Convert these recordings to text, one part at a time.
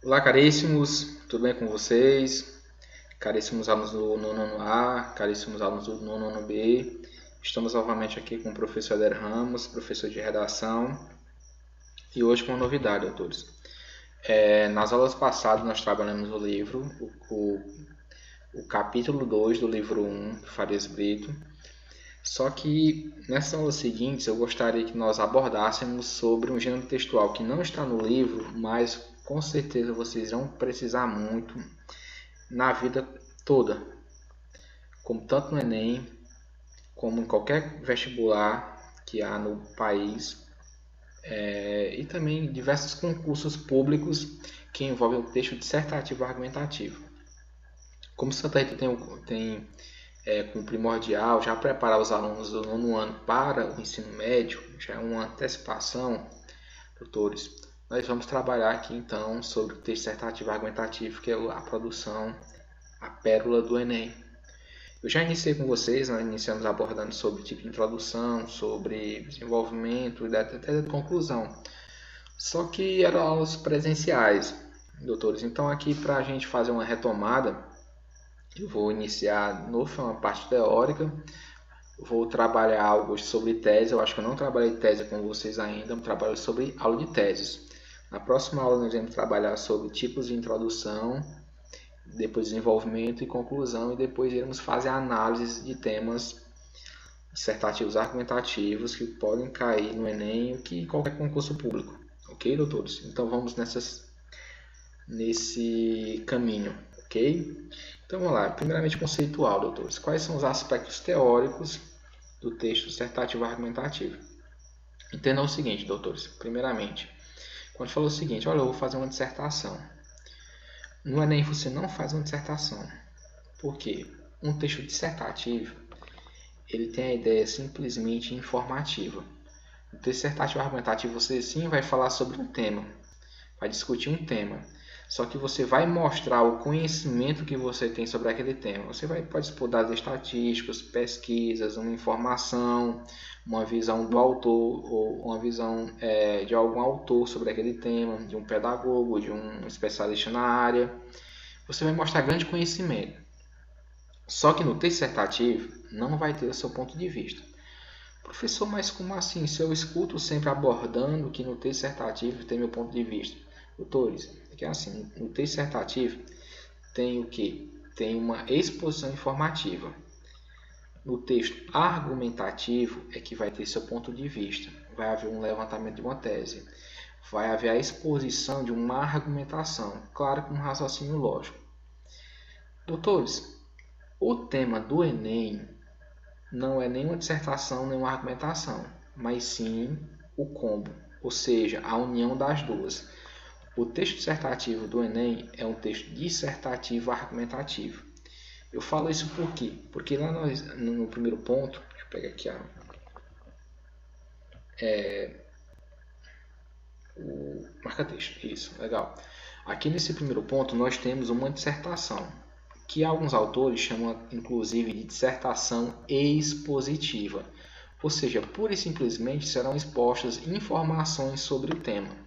Olá, caríssimos, tudo bem com vocês? Caríssimos alunos do nono A, caríssimos alunos do nono B, estamos novamente aqui com o professor Eder Ramos, professor de redação, e hoje com uma novidade, doutores. Nas aulas passadas nós trabalhamos o livro, o capítulo 2 do livro 1, Farias Brito, só que nessas aulas seguintes eu gostaria que nós abordássemos sobre um gênero textual que não está no livro, mas com certeza vocês vão precisar muito na vida toda, como tanto no Enem, como em qualquer vestibular que há no país, e também diversos concursos públicos que envolvem o texto dissertativo argumentativo. Como Santa Rita tem como primordial já preparar os alunos do nono ano para o ensino médio, já é uma antecipação, doutores, nós vamos trabalhar aqui então sobre o texto dissertativo argumentativo, que é a produção, a pérola do Enem. Eu já iniciei com vocês, nós iniciamos abordando sobre tipo de introdução, sobre desenvolvimento e até conclusão. Só que eram aulas presenciais, doutores. Então aqui para a gente fazer uma retomada, eu vou iniciar uma parte teórica, vou trabalhar algo sobre tese. Eu acho que eu não trabalhei tese com vocês ainda, eu trabalho sobre aula de teses. Na próxima aula nós vamos trabalhar sobre tipos de introdução, depois desenvolvimento e conclusão, e depois iremos fazer análise de temas dissertativos argumentativos que podem cair no Enem ou que em qualquer concurso público. Ok, doutores? Então vamos nesse caminho, ok? Então vamos lá. Primeiramente conceitual, doutores. Quais são os aspectos teóricos do texto dissertativo argumentativo? Entendam o seguinte, doutores. Primeiramente, quando falou o seguinte, olha, eu vou fazer uma dissertação. No Enem você não faz uma dissertação. Por quê? Um texto dissertativo, ele tem a ideia simplesmente informativa. No texto dissertativo argumentativo você sim vai falar sobre um tema, vai discutir um tema. Só que você vai mostrar o conhecimento que você tem sobre aquele tema. Você pode expor dados estatísticos, pesquisas, uma informação, uma visão do autor, ou uma visão de algum autor sobre aquele tema, de um pedagogo, de um especialista na área. Você vai mostrar grande conhecimento. Só que no texto dissertativo não vai ter o seu ponto de vista. Professor, mas como assim? Se eu escuto sempre abordando que no texto dissertativo tem meu ponto de vista. Doutores, é que assim, no texto dissertativo tem o quê? Tem uma exposição informativa. No texto argumentativo é que vai ter seu ponto de vista. Vai haver um levantamento de uma tese. Vai haver a exposição de uma argumentação, claro, com um raciocínio lógico. Doutores, o tema do Enem não é nem uma dissertação, nem uma argumentação, mas sim o combo, ou seja, a união das duas. O texto dissertativo do Enem é um texto dissertativo argumentativo. Eu falo isso por quê? Porque lá no primeiro ponto, deixa eu pegar aqui o marca-texto, isso, legal. Aqui nesse primeiro ponto nós temos uma dissertação, que alguns autores chamam inclusive de dissertação expositiva. Ou seja, pura e simplesmente serão expostas informações sobre o tema.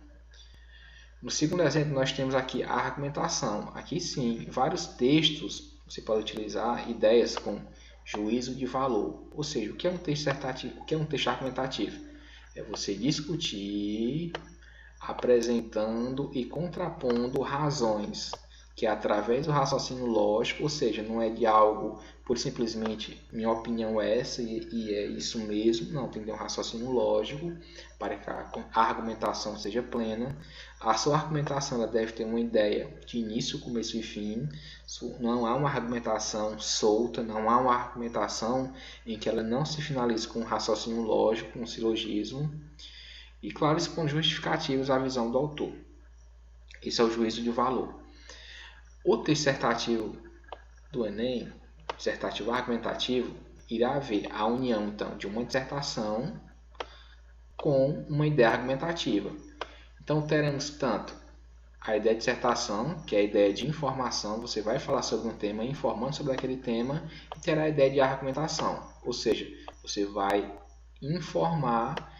No segundo exemplo, nós temos aqui a argumentação. Aqui sim, vários textos você pode utilizar ideias com juízo de valor. Ou seja, o que é um texto dissertativo? O que é um texto argumentativo? É você discutir, apresentando e contrapondo razões, que é através do raciocínio lógico, ou seja, não é de algo por simplesmente minha opinião é essa e é isso mesmo, não, tem que ter um raciocínio lógico para que a argumentação seja plena. A sua argumentação ela deve ter uma ideia de início, começo e fim, não há uma argumentação solta, não há uma argumentação em que ela não se finalize com um raciocínio lógico, com um silogismo, e claro, expõe justificativos à visão do autor. Esse é o juízo de valor. O texto dissertativo do Enem, dissertativo argumentativo, irá haver a união então de uma dissertação com uma ideia argumentativa. Então teremos tanto a ideia de dissertação, que é a ideia de informação, você vai falar sobre um tema informando sobre aquele tema, e terá a ideia de argumentação, ou seja, você vai informar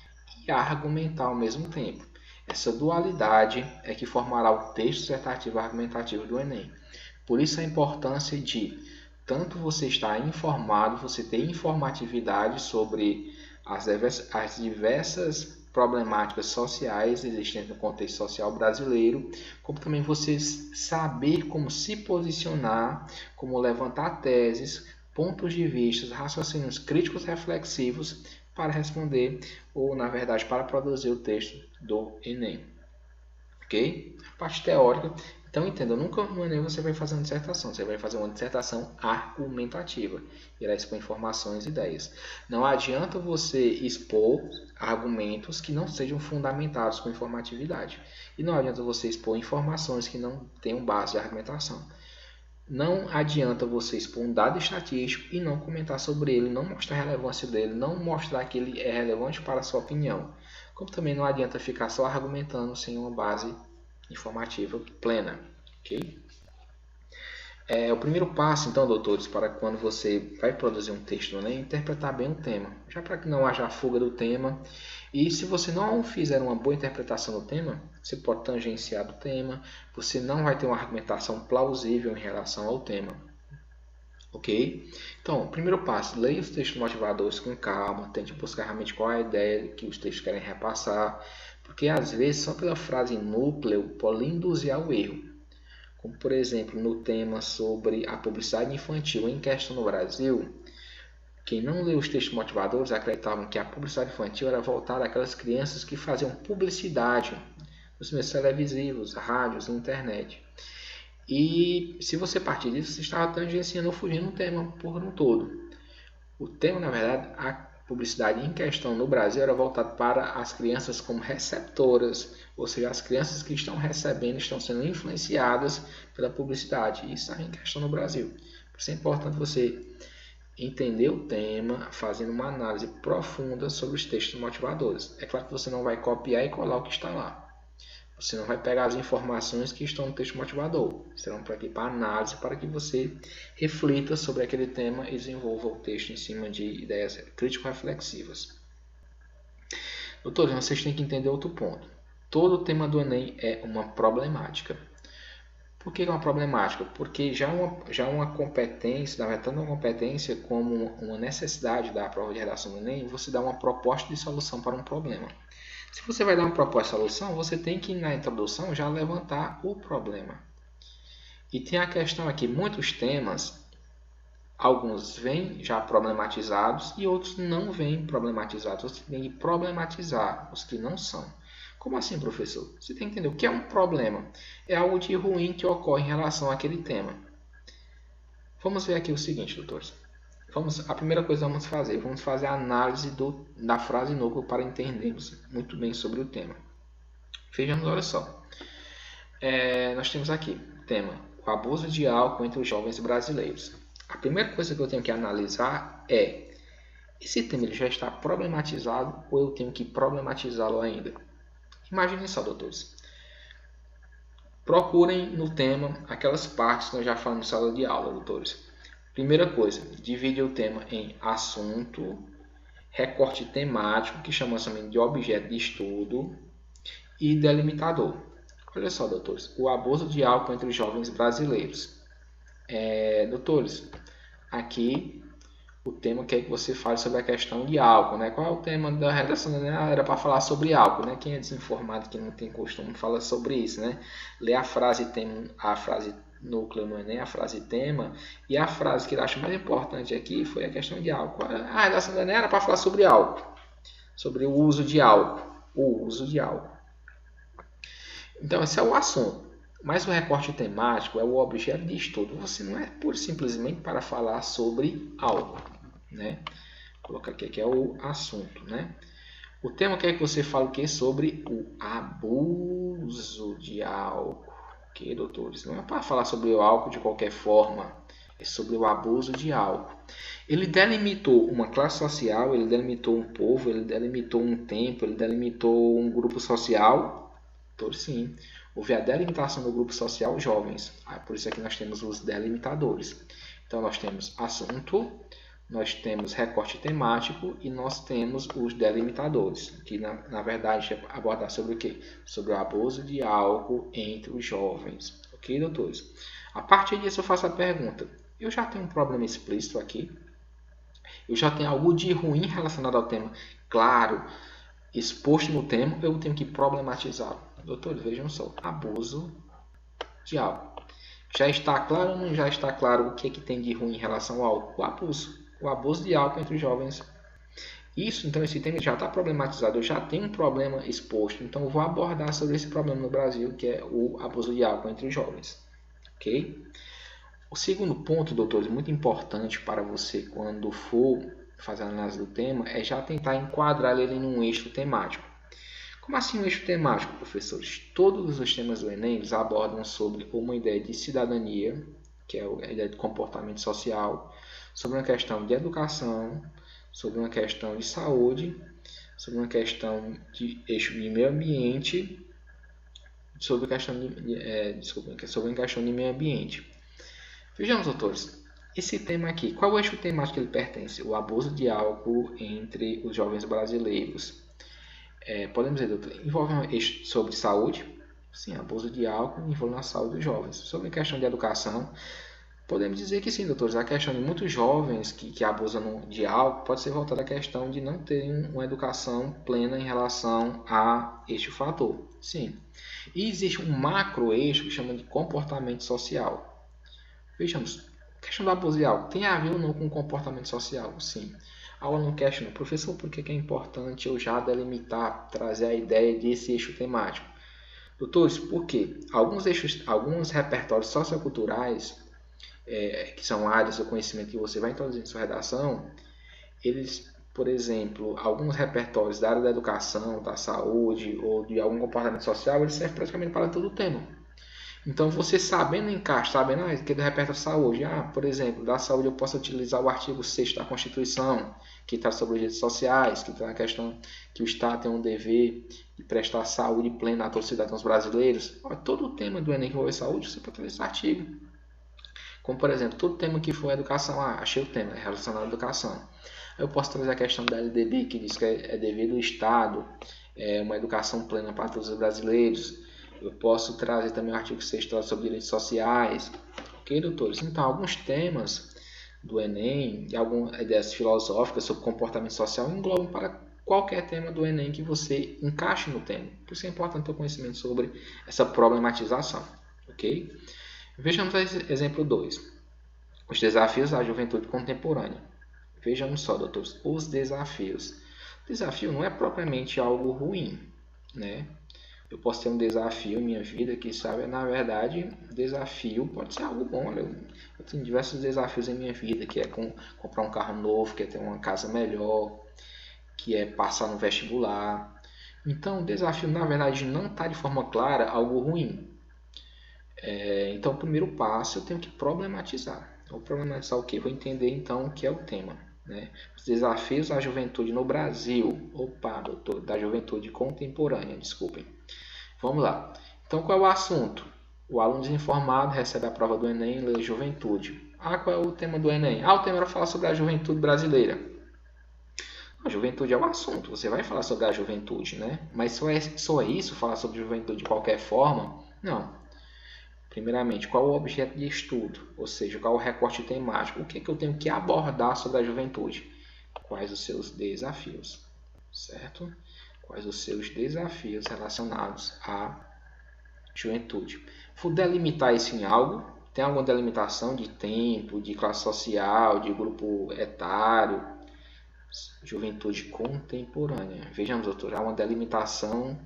e argumentar ao mesmo tempo. Essa dualidade é que formará o texto dissertativo argumentativo do Enem. Por isso a importância de tanto você estar informado, você ter informatividade sobre as diversas problemáticas sociais existentes no contexto social brasileiro, como também você saber como se posicionar, como levantar teses, pontos de vista, raciocínios críticos reflexivos para responder ou, na verdade, para produzir o texto do Enem. Ok? A parte teórica. Então, entenda, nunca no Enem você vai fazer uma dissertação, você vai fazer uma dissertação argumentativa. Irá expor informações e ideias. Não adianta você expor argumentos que não sejam fundamentados com informatividade. E não adianta você expor informações que não tenham base de argumentação. Não adianta você expor um dado estatístico e não comentar sobre ele, não mostrar a relevância dele, não mostrar que ele é relevante para a sua opinião. Como também não adianta ficar só argumentando sem uma base informativa plena. Ok? O primeiro passo, então, doutores, para quando você vai produzir um texto, é interpretar bem o tema, já para que não haja fuga do tema. E se você não fizer uma boa interpretação do tema, você pode tangenciar do tema, você não vai ter uma argumentação plausível em relação ao tema. Ok? Então, primeiro passo, leia os textos motivadores com calma, tente buscar realmente qual é a ideia que os textos querem repassar, porque às vezes só pela frase núcleo pode induzir ao erro. Como, por exemplo, no tema sobre a publicidade infantil em questão no Brasil, quem não leu os textos motivadores acreditavam que a publicidade infantil era voltada àquelas crianças que faziam publicidade nos meios televisivos, rádios e internet. E se você partir disso, você estava tangenciando ou fugindo do tema por um todo. O tema, na verdade, a publicidade em questão no Brasil era voltado para as crianças como receptoras, ou seja, as crianças que estão recebendo, estão sendo influenciadas pela publicidade. Isso está em questão no Brasil. Por isso é importante você entender o tema, fazendo uma análise profunda sobre os textos motivadores. É claro que você não vai copiar e colar o que está lá. Você não vai pegar as informações que estão no texto motivador. Serão para aqui para análise, para que você reflita sobre aquele tema e desenvolva o texto em cima de ideias crítico-reflexivas. Doutores, vocês têm que entender outro ponto. Todo tema do Enem é uma problemática. Por que é uma problemática? Porque já uma competência, na verdade, tanto uma competência como uma necessidade da prova de redação do Enem, você dá uma proposta de solução para um problema. Se você vai dar uma proposta de solução, você tem que, na introdução, já levantar o problema. E tem a questão aqui, muitos temas, alguns vêm já problematizados e outros não vêm problematizados. Você tem que problematizar os que não são. Como assim, professor? Você tem que entender o que é um problema. É algo de ruim que ocorre em relação àquele tema. Vamos ver aqui o seguinte, doutores. A primeira coisa que vamos fazer a análise da frase núcleo para entendermos muito bem sobre o tema. Vejamos, olha só. Nós temos aqui o tema, o abuso de álcool entre os jovens brasileiros. A primeira coisa que eu tenho que analisar é, esse tema ele já está problematizado ou eu tenho que problematizá-lo ainda? Imaginem só, doutores. Procurem no tema aquelas partes que nós já falamos em sala de aula, doutores. Primeira coisa, divide o tema em assunto, recorte temático, que chamamos também de objeto de estudo, e delimitador. Olha só, doutores, o abuso de álcool entre os jovens brasileiros. Doutores, aqui o tema quer que você fale sobre a questão de álcool, né? Qual é o tema da redação? Era para falar sobre álcool, né? Quem é desinformado, que não tem costume, fala sobre isso, né? Lê a frase núcleo no Enem, a frase tema, e a frase que eu acho mais importante aqui foi a questão de álcool. A redação do Enem era para falar sobre álcool, sobre o uso de álcool, Então, esse é o assunto. Mas o recorte temático é o objeto de estudo. Você não é pura simplesmente para falar sobre álcool, né? Vou colocar aqui que é o assunto, né? O tema quer que você fale o quê? Sobre o abuso de álcool. Ok, doutores? Não é para falar sobre o álcool de qualquer forma. É sobre o abuso de álcool. Ele delimitou uma classe social, ele delimitou um povo, ele delimitou um tempo, ele delimitou um grupo social. Doutores, sim. Houve a delimitação do grupo social jovens. Por isso aqui nós temos os delimitadores. Então, nós temos assunto, nós temos recorte temático e nós temos os delimitadores, que na verdade é abordar sobre o quê? Sobre o abuso de álcool entre os jovens. Ok, doutores? A partir disso eu faço a pergunta, eu já tenho um problema explícito aqui? Eu já tenho algo de ruim relacionado ao tema claro, exposto no tema, eu tenho que problematizá-lo. Doutores, vejam só, abuso de álcool. Já está claro ou não já está claro o que tem de ruim em relação ao álcool? O abuso de álcool entre os jovens. Isso, então, esse tema já está problematizado. Eu já tenho um problema exposto. Então, eu vou abordar sobre esse problema no Brasil, que é o abuso de álcool entre os jovens. Ok? O segundo ponto, doutores, muito importante para você quando for fazer a análise do tema, é já tentar enquadrar ele num eixo temático. Como assim um eixo temático, professores? Todos os temas do Enem eles abordam sobre uma ideia de cidadania, que é a ideia de comportamento social, sobre uma questão de educação, sobre uma questão de saúde, sobre uma questão de eixo de meio ambiente, sobre uma questão de meio ambiente. Vejamos, doutores, esse tema aqui, qual é o eixo temático que ele pertence? O abuso de álcool entre os jovens brasileiros. Podemos dizer, doutor, envolve um eixo sobre saúde? Sim, abuso de álcool envolve na saúde dos jovens. Sobre a questão de educação, podemos dizer que sim, doutores, a questão de muitos jovens que abusam de álcool pode ser voltada à questão de não terem uma educação plena em relação a este fator. Sim. E existe um macro eixo que chama de comportamento social. Vejamos, a questão do abuso de álcool tem a ver ou não com o comportamento social? Sim. A aula não questiona, professor, por que é importante eu já delimitar, trazer a ideia desse eixo temático? Doutores, por quê? Alguns repertórios socioculturais, que são áreas do conhecimento que você vai introduzir em sua redação, eles, por exemplo, alguns repertórios da área da educação, da saúde ou de algum comportamento social, eles servem praticamente para todo o tema. Então, você sabendo encaixar, sabendo que do repertório de saúde, por exemplo, da saúde eu posso utilizar o artigo 6º da Constituição, que trata sobre os direitos sociais, que trata a questão que o Estado tem um dever de prestar saúde plena a todos os cidadãos brasileiros. Todo o tema do Enem que envolve saúde, você pode trazer esse artigo. Como, por exemplo, todo tema que for educação, achei o tema, é relacionado à educação. Eu posso trazer a questão da LDB, que diz que é dever do Estado, uma educação plena para todos os brasileiros. Eu posso trazer também o artigo 6º sobre direitos sociais. Ok, doutores? Então, alguns temas do Enem e algumas ideias filosóficas sobre comportamento social englobam para qualquer tema do Enem que você encaixe no tema. Por isso é importante ter conhecimento sobre essa problematização. Ok? Vejamos o exemplo 2. Os desafios da juventude contemporânea. Vejamos só, doutores, os desafios. O desafio não é propriamente algo ruim, né? Eu posso ter um desafio em minha vida que, na verdade, desafio pode ser algo bom. Eu tenho diversos desafios em minha vida, que é comprar um carro novo, que é ter uma casa melhor, que é passar no vestibular. Então, o desafio, na verdade, não está de forma clara algo ruim. Então, o primeiro passo eu tenho que problematizar. Vou problematizar o quê? Vou entender, então, o que é o tema. Né? Os desafios da juventude no Brasil. Doutor, da juventude contemporânea, desculpem. Vamos lá. Então, qual é o assunto? O aluno desinformado recebe a prova do Enem e lê juventude. Qual é o tema do Enem? O tema era falar sobre a juventude brasileira. A juventude é o assunto. Você vai falar sobre a juventude, né? Mas só é isso? Falar sobre juventude de qualquer forma? Não. Primeiramente, qual é o objeto de estudo? Ou seja, qual é o recorte temático? O que eu tenho que abordar sobre a juventude? Quais os seus desafios? Certo? Quais os seus desafios relacionados à juventude? Vou delimitar isso em algo? Tem alguma delimitação de tempo, de classe social, de grupo etário? Juventude contemporânea. Vejamos, doutor, há uma delimitação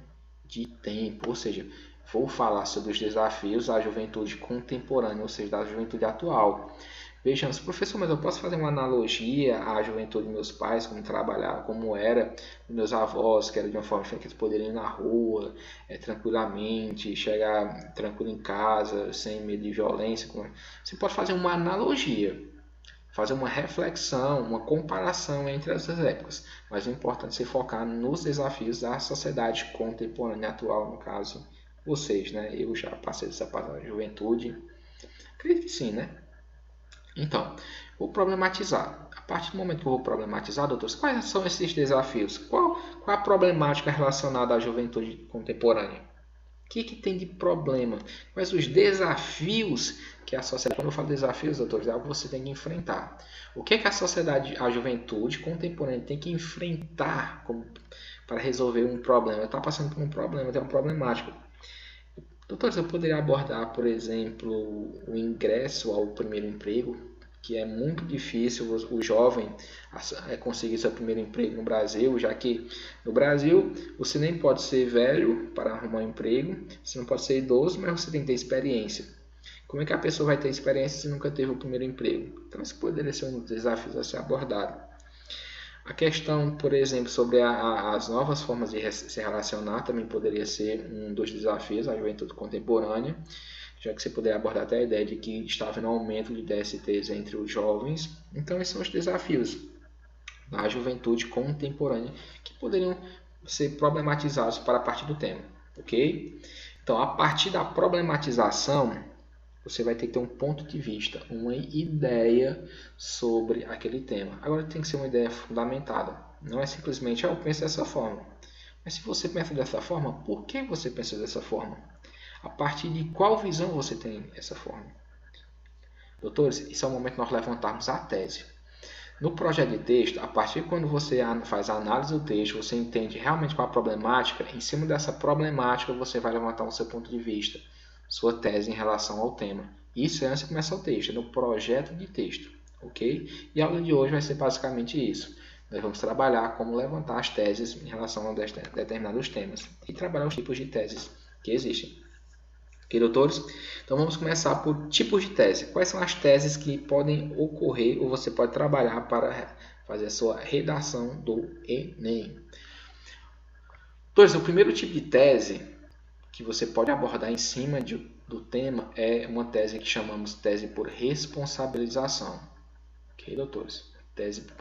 de tempo, ou seja, vou falar sobre os desafios da juventude contemporânea, ou seja, da juventude atual. Vejamos, professor, mas eu posso fazer uma analogia à juventude dos meus pais, como trabalhava, como era dos meus avós, que era de uma forma que eles poderiam ir na rua tranquilamente, chegar tranquilo em casa, sem medo de violência. Você pode fazer uma analogia, fazer uma reflexão, uma comparação entre essas épocas, mas o importante é se focar nos desafios da sociedade contemporânea atual, no caso, vocês, né? Eu já passei dessa parte da juventude, acredito que sim, né? Então, vou problematizar. A partir do momento que eu vou problematizar, doutores, quais são esses desafios? Qual a problemática relacionada à juventude contemporânea? O que tem de problema? Quais os desafios que a sociedade... Quando eu falo desafios, doutores, é algo que você tem que enfrentar. O que a sociedade, a juventude contemporânea tem que enfrentar para resolver um problema? Está passando por um problema, tem uma problemática. Doutores, eu poderia abordar, por exemplo, o ingresso ao primeiro emprego, que é muito difícil o jovem conseguir seu primeiro emprego no Brasil, já que no Brasil você nem pode ser velho para arrumar um emprego, você não pode ser idoso, mas você tem que ter experiência. Como é que a pessoa vai ter experiência se nunca teve o primeiro emprego? Então, isso poderia ser um dos desafios a ser abordado. A questão, por exemplo, sobre as novas formas de se relacionar também poderia ser um dos desafios à juventude contemporânea, já que você poderia abordar até a ideia de que está havendo um aumento de DSTs entre os jovens. Então, esses são os desafios da juventude contemporânea que poderiam ser problematizados para a partir do tema, ok? Então, a partir da problematização, você vai ter que ter um ponto de vista, uma ideia sobre aquele tema. Agora tem que ser uma ideia fundamentada. Não é simplesmente, eu penso dessa forma. Mas se você pensa dessa forma, por que você pensa dessa forma? A partir de qual visão você tem essa forma? Doutores, isso é o momento de nós levantarmos a tese. No projeto de texto, a partir de quando você faz a análise do texto, você entende realmente qual a problemática, em cima dessa problemática você vai levantar o seu ponto de vista, sua tese em relação ao tema. Isso é antes de começar o texto, é no projeto de texto, ok? E a aula de hoje vai ser basicamente isso. Nós vamos trabalhar como levantar as teses em relação a determinados temas e trabalhar os tipos de teses que existem. Ok, doutores? Então vamos começar por tipos de tese. Quais são as teses que podem ocorrer ou você pode trabalhar para fazer a sua redação do Enem? Doutores, o primeiro tipo de tese que você pode abordar em cima do tema é uma tese que chamamos tese por responsabilização. Ok, doutores?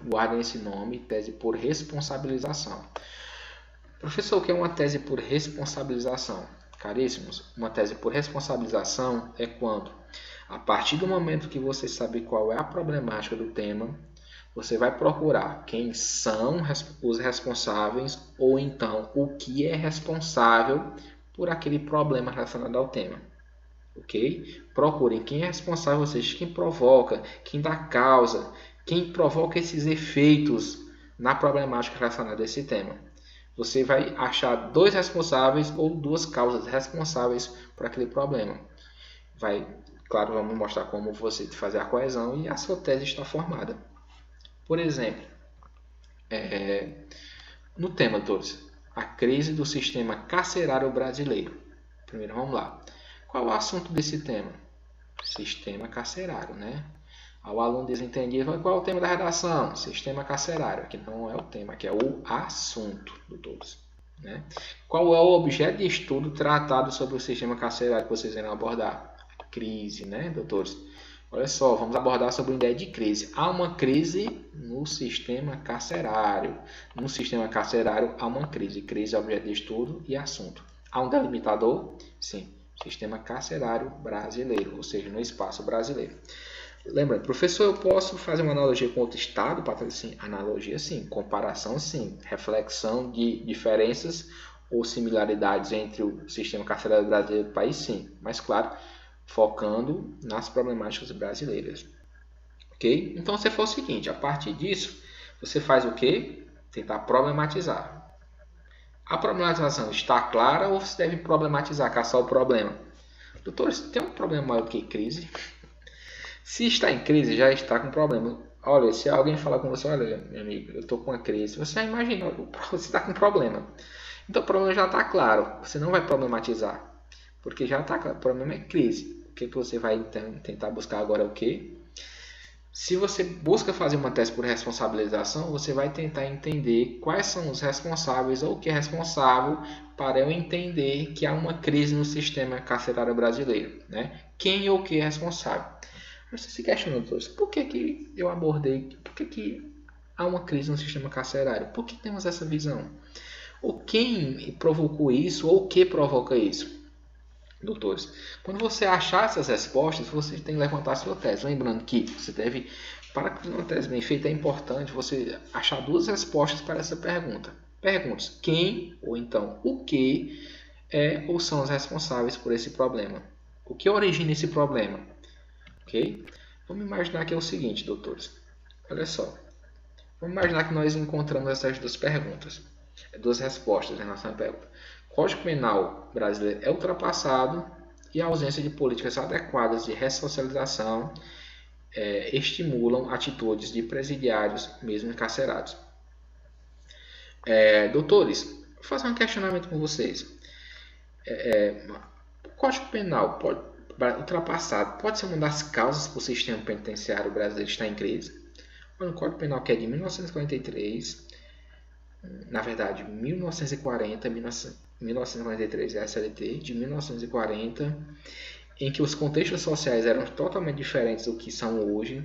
Guardem esse nome, tese por responsabilização. Professor, o que é uma tese por responsabilização? Caríssimos, uma tese por responsabilização é quando, a partir do momento que você sabe qual é a problemática do tema, você vai procurar quem são os responsáveis ou então o que é responsável por aquele problema relacionado ao tema. Ok? Procurem quem é responsável, ou seja, quem provoca, quem dá causa, quem provoca esses efeitos na problemática relacionada a esse tema. Você vai achar dois responsáveis ou duas causas responsáveis por aquele problema. Claro, vamos mostrar como você fazer a coesão e a sua tese está formada. Por exemplo, no tema, todos, a crise do sistema carcerário brasileiro. Primeiro, vamos lá. Qual é o assunto desse tema? Sistema carcerário, né? Ao aluno desentendido, qual é o tema da redação? Sistema carcerário. Aqui não é o tema, aqui é o assunto do todos. Né? Qual é o objeto de estudo tratado sobre o sistema carcerário que vocês irão abordar? A crise, né, doutores? Olha só, vamos abordar sobre a ideia de crise. Há uma crise no sistema carcerário. No sistema carcerário há uma crise. Crise é objeto de estudo e assunto. Há um delimitador? Sim. Sistema carcerário brasileiro, ou seja, no espaço brasileiro. Lembrando, professor, eu posso fazer uma analogia com outro estado? Sim, analogia sim, comparação sim, reflexão de diferenças ou similaridades entre o sistema carcerário brasileiro e o país sim, mas claro, focando nas problemáticas brasileiras. Ok? Então, se for o seguinte, a partir disso, você faz o quê? Tentar problematizar. A problematização está clara ou você deve problematizar, caçar o problema? Doutor, tem um problema maior do que crise? Se está em crise, já está com problema. Olha, se alguém falar com você, olha, meu amigo, eu estou com uma crise, você já imagina, você está com problema. Então o problema já está claro, você não vai problematizar, porque já está claro, o problema é crise. O que você vai então, tentar buscar agora é o quê? Se você busca fazer uma tese por responsabilização, você vai tentar entender quais são os responsáveis ou o que é responsável para eu entender que há uma crise no sistema carcerário brasileiro. Né? Quem ou o que é responsável? Você se questiona, por que eu abordei, por que há uma crise no sistema carcerário? Por que temos essa visão? Ou quem provocou isso ou o que provoca isso? doutores, quando você achar essas respostas, você tem que levantar a sua tese. Lembrando que você deve, para fazer uma tese bem feita, é importante você achar duas respostas para essa pergunta. Perguntas: quem ou então o que é ou são os responsáveis por esse problema? O que origina esse problema? Ok? Vamos imaginar que é o seguinte, doutores. Olha só. Vamos imaginar que nós encontramos essas duas perguntas, duas respostas em relação à pergunta. O Código Penal brasileiro é ultrapassado e a ausência de políticas adequadas de ressocialização estimulam atitudes de presidiários mesmo encarcerados. Doutores, vou fazer um questionamento com vocês. O Código Penal ultrapassado pode ser uma das causas para o sistema penitenciário brasileiro estar em crise? O Código Penal que é de 1943, na verdade 1943 é a SLT, de 1940, em que os contextos sociais eram totalmente diferentes do que são hoje.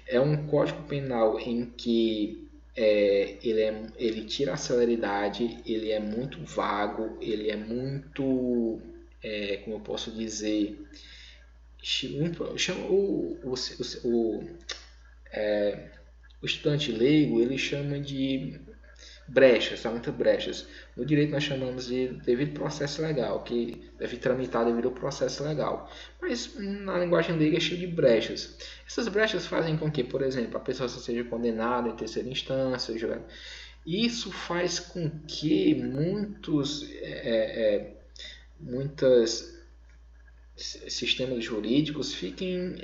É um Código Penal em que ele tira a celeridade, ele é muito vago, ele é muito, como eu posso dizer, o estudante leigo ele chama de brechas, há muitas brechas. No direito nós chamamos de devido processo legal, que deve tramitar devido ao processo legal. Mas na linguagem leiga é cheio de brechas. Essas brechas fazem com que, por exemplo, a pessoa seja condenada em terceira instância. Isso faz com que muitos sistemas jurídicos fiquem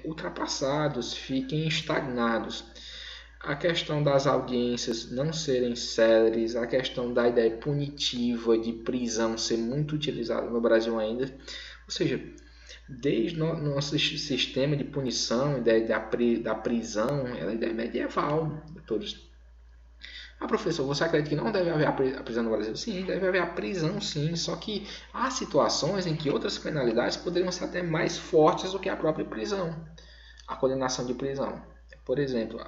ultrapassados, fiquem estagnados. A questão das audiências não serem céleres, a questão da ideia punitiva de prisão ser muito utilizada no Brasil ainda. Ou seja, desde o nosso sistema de punição, a ideia da prisão, ela é ideia medieval. Todos. Professor, você acredita que não deve haver a prisão no Brasil? Sim, deve haver a prisão sim, só que há situações em que outras penalidades poderiam ser até mais fortes do que a própria prisão, a condenação de prisão. Por exemplo,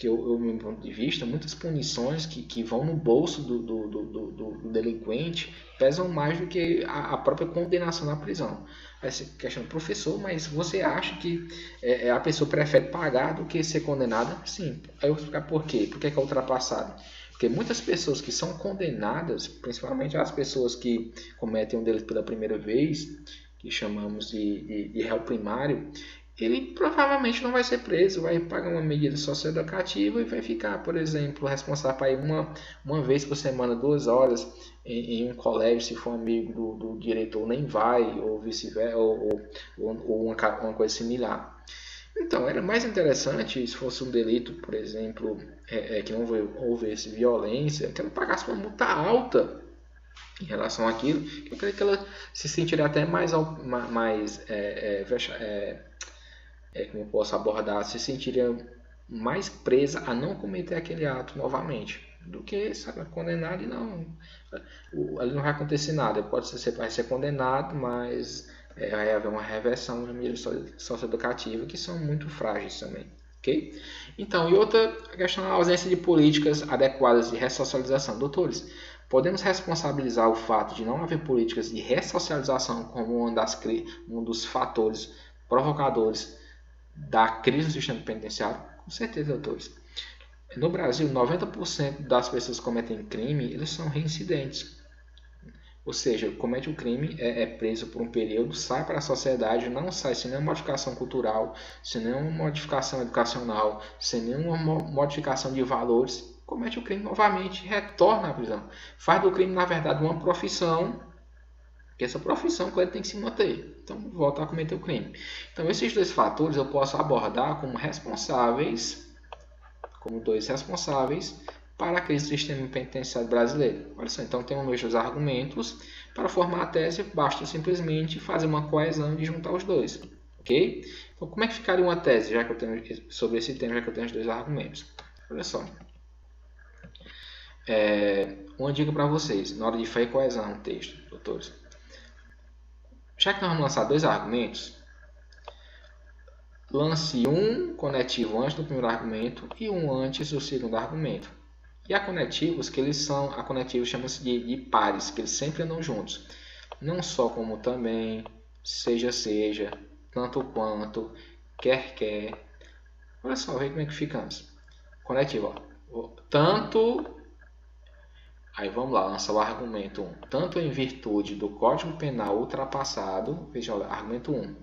do meu ponto de vista, muitas punições que vão no bolso do delinquente pesam mais do que a própria condenação na prisão. Aí você questiona, professor, mas você acha que a pessoa prefere pagar do que ser condenada? Sim. Aí eu vou explicar por quê. Por que é ultrapassado? Porque muitas pessoas que são condenadas, principalmente as pessoas que cometem um delito pela primeira vez, que chamamos de réu primário, ele provavelmente não vai ser preso, vai pagar uma medida socioeducativa e vai ficar, por exemplo, responsável para ir uma vez por semana, 2 horas em um colégio, se for amigo do diretor, nem vai, ou vice-versa, ou uma coisa similar. Então, era mais interessante se fosse um delito, por exemplo, que não houvesse violência, que ela pagasse uma multa alta em relação àquilo, que eu creio que ela se sentiria até mais como eu posso abordar, se sentiria mais presa a não cometer aquele ato novamente do que condenado e não, ali não vai acontecer nada. Pode ser, vai ser condenado, mas vai haver uma reversão nas medidas socioeducativas que são muito frágeis também. Okay? Então, e outra questão é a ausência de políticas adequadas de ressocialização. Doutores, podemos responsabilizar o fato de não haver políticas de ressocialização como um dos fatores provocadores da crise do sistema penitenciário? Com certeza, doutores. No Brasil, 90% das pessoas que cometem crime, eles são reincidentes. Ou seja, comete o crime, é preso por um período, sai para a sociedade, não sai sem nenhuma modificação cultural, sem nenhuma modificação educacional, sem nenhuma modificação de valores, comete o crime novamente, retorna à prisão. Faz do crime, na verdade, uma profissão, porque essa profissão ele tem que se manter. Então, volta a cometer o crime. Então, esses dois fatores eu posso abordar como dois responsáveis para a crise do sistema penitenciário brasileiro. Olha só, então temos meus dois argumentos. Para formar a tese, basta simplesmente fazer uma coesão e juntar os dois. Ok? Então, como é que ficaria uma tese sobre esse tema, já que eu tenho os dois argumentos? Olha só. Uma dica para vocês, na hora de fazer coesão no texto, doutores. Já que nós vamos lançar dois argumentos, lance um conectivo antes do primeiro argumento e um antes do segundo argumento. E há conetivos que a conectivos chama-se de pares, que eles sempre andam juntos. não só, como também, seja, tanto quanto, quer. Olha só, vê como é que ficamos. Conectivo, ó. Tanto. Aí vamos lá, lançar o argumento 1. Tanto em virtude do Código Penal ultrapassado, veja, olha, argumento 1.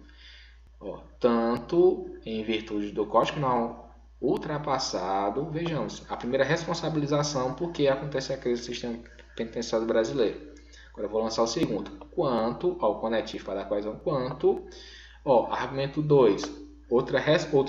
Ó, tanto em virtude do Código Penal ultrapassado, vejamos, a primeira responsabilização porque acontece a crise do sistema penitenciário brasileiro. Agora eu vou lançar o segundo. Quanto ao conectivo para a coesão, quanto, ó, argumento 2. Outro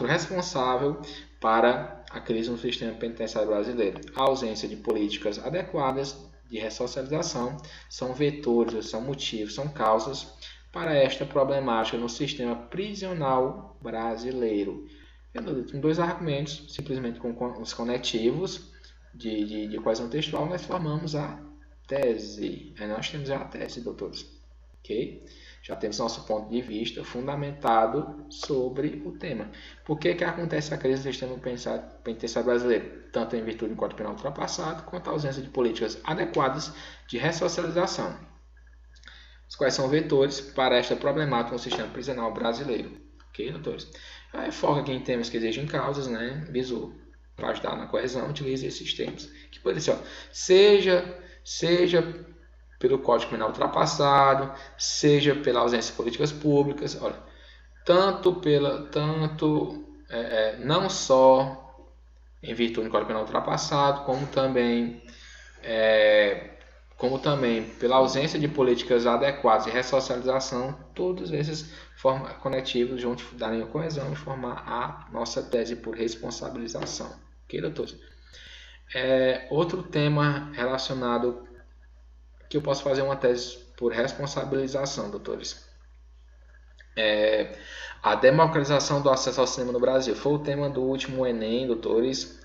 responsável para a crise no sistema penitenciário brasileiro. A ausência de políticas adequadas de ressocialização são vetores, são motivos, são causas para esta problemática no sistema prisional brasileiro. Em 2 argumentos, simplesmente com os conectivos de coesão textual, nós formamos a tese. Aí nós temos a tese, doutores. Ok? Já temos nosso ponto de vista fundamentado sobre o tema. Por que acontece a crise do sistema penitenciário brasileiro? Tanto em virtude do Código Penal ultrapassado, quanto a ausência de políticas adequadas de ressocialização. Quais são vetores para esta problemática no sistema prisional brasileiro? Ok, doutores? Aí foca aqui em temas que exigem causas, né? Bizu, para ajudar na coesão, utiliza esses termos. Que pode ser, ó, seja pelo Código Penal ultrapassado, seja pela ausência de políticas públicas, olha, não só em virtude do Código Penal ultrapassado, como também pela ausência de políticas adequadas de ressocialização, todos esses conectivos juntos darem a coesão e formar a nossa tese por responsabilização. Ok, doutores? Outro tema relacionado que eu posso fazer uma tese por responsabilização, doutores. A democratização do acesso ao cinema no Brasil. Foi o tema do último Enem, doutores.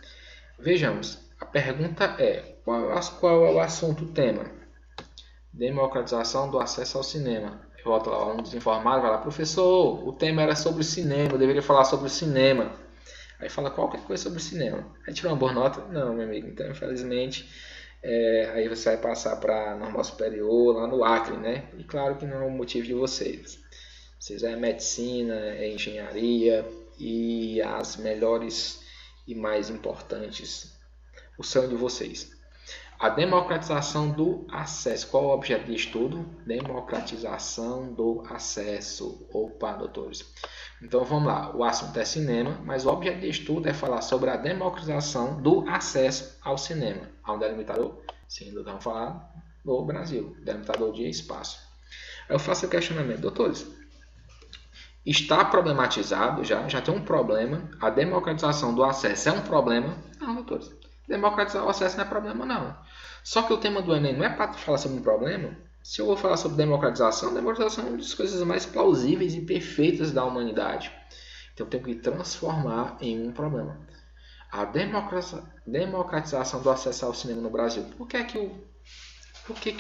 Vejamos, a pergunta é, qual é o assunto, o tema? Democratização do acesso ao cinema. Eu volto lá, um desinformado vai lá, professor, o tema era sobre cinema, eu deveria falar sobre o cinema. Aí fala qualquer coisa sobre o cinema. Aí tirou uma boa nota? Não, meu amigo. Então, infelizmente, aí você vai passar para normal superior, lá no Acre, né? E claro que não é o motivo de vocês. Vocês é medicina, é engenharia e as melhores e mais importantes, o sonho de vocês. A democratização do acesso. Qual é o objeto de estudo? Democratização do acesso. Opa, doutores. Então vamos lá. O assunto é cinema, mas o objeto de estudo é falar sobre a democratização do acesso ao cinema. Há um delimitador? Sim, vamos falar no Brasil. Delimitador de espaço. Eu faço o questionamento, doutores. Está problematizado já tem um problema. A democratização do acesso é um problema? Não, doutores. Democratizar o acesso não é problema, não. Só que o tema do Enem não é para falar sobre um problema. Se eu vou falar sobre democratização é uma das coisas mais plausíveis e perfeitas da humanidade. Então eu tenho que transformar em um problema. A democratização do acesso ao cinema no Brasil. Por que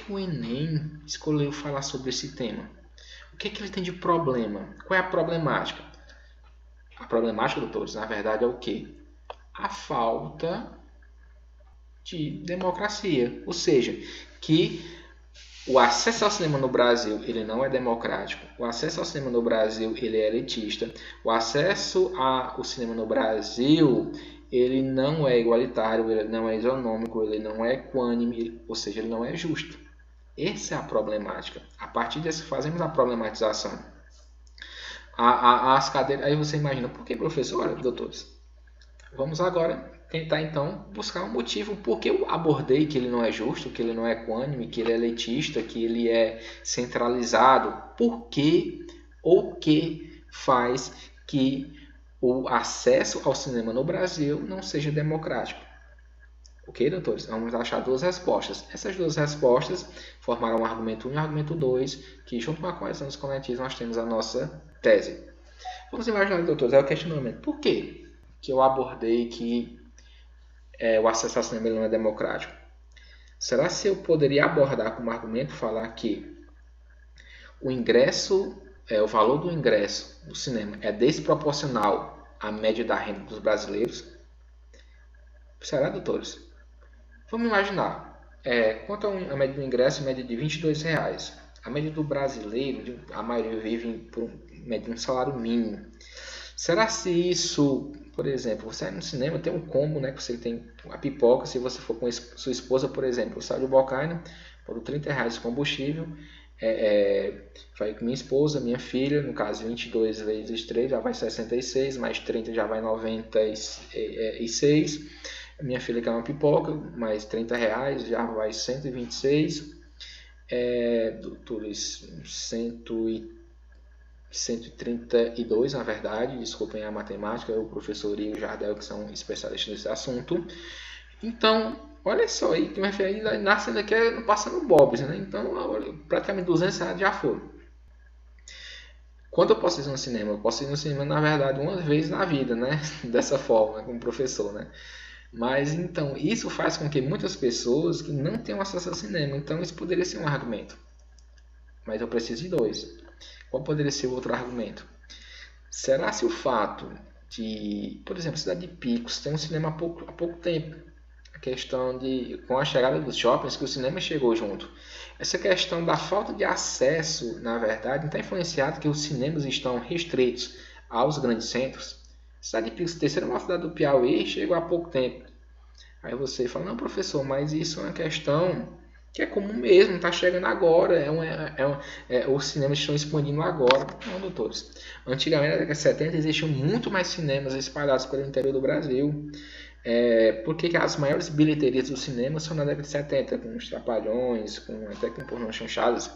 o Enem escolheu falar sobre esse tema? O que ele tem de problema? Qual é a problemática? A problemática, doutores, na verdade é o quê? A falta de democracia. Ou seja, que o acesso ao cinema no Brasil ele não é democrático. O acesso ao cinema no Brasil ele é elitista. O acesso ao cinema no Brasil ele não é igualitário, ele não é isonômico, ele não é equânime, ou seja, ele não é justo. Essa é a problemática. A partir disso fazemos a problematização. As cadeiras, aí você imagina, por que, professor? Olha, doutores, vamos agora tentar então buscar um motivo por que eu abordei que ele não é justo, que ele não é equânime, que ele é elitista, que ele é centralizado. Por que ou que faz que o acesso ao cinema no Brasil não seja democrático? Ok, doutores? Vamos achar 2 respostas. Essas 2 respostas formarão o argumento 1 e o argumento 2, que junto com a coesão dos coletivos nós temos a nossa tese. Vamos imaginar, doutores, é o questionamento. Por que eu abordei que o acesso ao cinema não é democrático? Será que eu poderia abordar como argumento falar que o ingresso, o valor do ingresso do cinema é desproporcional à média da renda dos brasileiros? Será, doutores? Vamos imaginar, quanto a média do ingresso, média de R$22. a média do brasileiro, a maioria vive por média de um salário mínimo. Será se isso, por exemplo, você vai no cinema, tem um combo, né, que você tem a pipoca, se você for com sua esposa, por exemplo, sai do Bocaina, por R$30 de combustível, vai com minha esposa, minha filha, no caso 22 vezes 3 já vai 66, mais 30 já vai 96, minha filha quer uma pipoca, mais R$30 já vai 126, doutores 132 na verdade, desculpem a matemática, o professor e o Jardel que são especialistas nesse assunto. Então, olha só aí, que minha filha nasce ainda quer passando bobs, né? Então, praticamente R$200 já foram. Quando eu posso ir no cinema? Eu posso ir no cinema, na verdade, uma vez na vida, né? Dessa forma, como professor, né? Mas, então, isso faz com que muitas pessoas que não tenham acesso ao cinema, então isso poderia ser um argumento. Mas eu preciso de dois. Qual poderia ser o outro argumento? Será se o fato de, por exemplo, a cidade de Picos tem um cinema há pouco tempo, a questão de, com a chegada dos shoppings, que o cinema chegou junto. Essa questão da falta de acesso, na verdade, está influenciado que os cinemas estão restritos aos grandes centros. A cidade de Picos, terceira maior cidade do Piauí, chegou há pouco tempo. Aí você fala, não, professor, mas isso é uma questão que é comum mesmo, está chegando agora, os cinemas estão expandindo agora. Não, doutores. Antigamente, na década de 70, existiam muito mais cinemas espalhados pelo interior do Brasil. Por que as maiores bilheterias do cinema são na década de 70, com os Trapalhões, até com Pornô Chanchadas?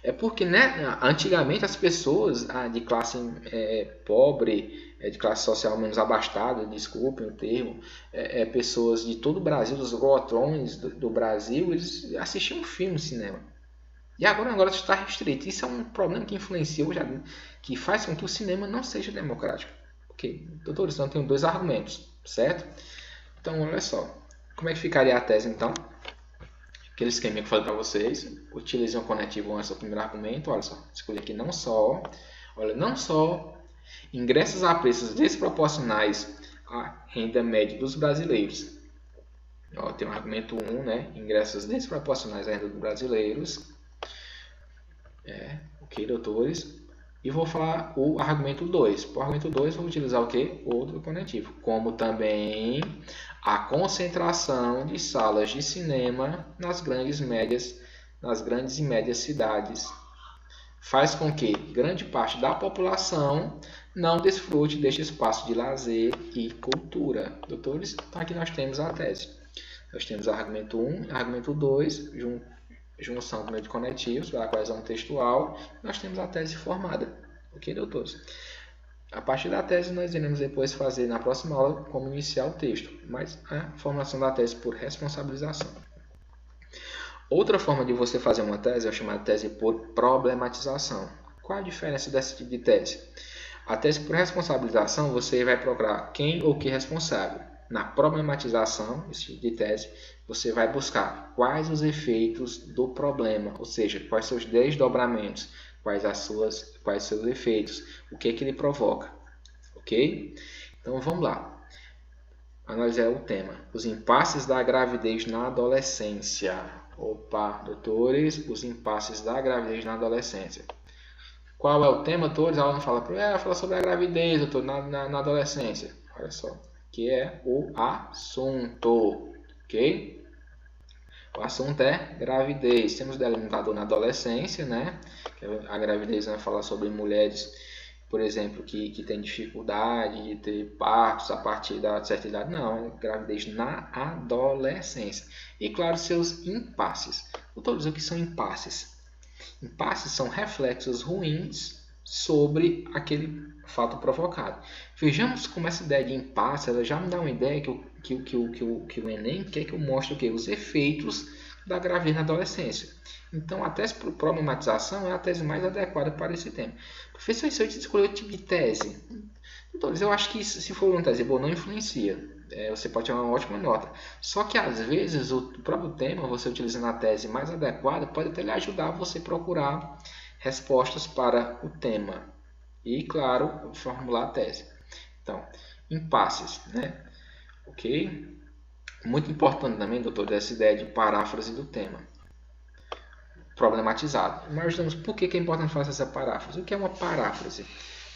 É porque, né, antigamente as pessoas de classe pobre, de classe social menos abastada, desculpem o termo, pessoas de todo o Brasil, dos lotrões do Brasil, eles assistiam filme no cinema. E agora está restrito. Isso é um problema que influencia hoje, que faz com que o cinema não seja democrático. Ok, doutores, então eu tenho dois argumentos, certo? Então, olha só. Como é que ficaria a tese, então? Aquele esquema que eu falei para vocês. Utilize um conectivo antes do primeiro argumento. Olha só, escolhi aqui não só ingressos a preços desproporcionais à renda média dos brasileiros. Ó, tem o argumento 1, né? Ingressos desproporcionais à renda dos brasileiros. Ok, doutores. E vou falar o argumento 2. Para o argumento 2, vou utilizar o quê? Outro conectivo. Como também a concentração de salas de cinema nas grandes e médias cidades faz com que grande parte da população não desfrute deste espaço de lazer e cultura. Doutores, então aqui nós temos a tese. Nós temos o argumento 1 e argumento 2, junção com meio de conectivos para a coesão textual. Nós temos a tese formada. Ok, doutores? A partir da tese, nós iremos depois fazer na próxima aula como iniciar o texto, mas a formação da tese por responsabilização. Outra forma de você fazer uma tese é chamada tese por problematização. Qual a diferença desse tipo de tese? A tese por responsabilização, você vai procurar quem ou que é responsável. Na problematização, esse tipo de tese, você vai buscar quais os efeitos do problema, ou seja, quais são os desdobramentos, quais seus efeitos, o que ele provoca, ok? Então vamos lá, analisar o tema, os impasses da gravidez na adolescência. Opa, doutores, os impasses da gravidez na adolescência. Qual é o tema, todos? A aula fala sobre a gravidez, doutor, na adolescência. Olha só, que é o assunto, ok? O assunto é gravidez. Temos delimitador na adolescência, né? A gravidez vai falar sobre mulheres, por exemplo, que têm dificuldade de ter partos a partir da certa idade. Não, é gravidez na adolescência. E, claro, seus impasses. Eu estou dizendo o que são impasses. Impasses são reflexos ruins sobre aquele fato provocado. Vejamos como essa ideia de impasse ela já me dá uma ideia que o Enem quer que eu mostre o quê? Os efeitos da gravidez na adolescência. Então, a tese por problematização é a tese mais adequada para esse tema. Professor, se eu escolher o tipo de tese? Então, eu acho que se for uma tese boa, não influencia. Você pode ter uma ótima nota. Só que, às vezes, o próprio tema, você utilizando a tese mais adequada, pode até lhe ajudar a você procurar respostas para o tema. E, claro, formular a tese. Então, impasses, né? Ok? Muito importante também, doutor, essa ideia de paráfrase do tema. problematizado. Imaginamos por que é importante fazer essa paráfrase. O que é uma paráfrase?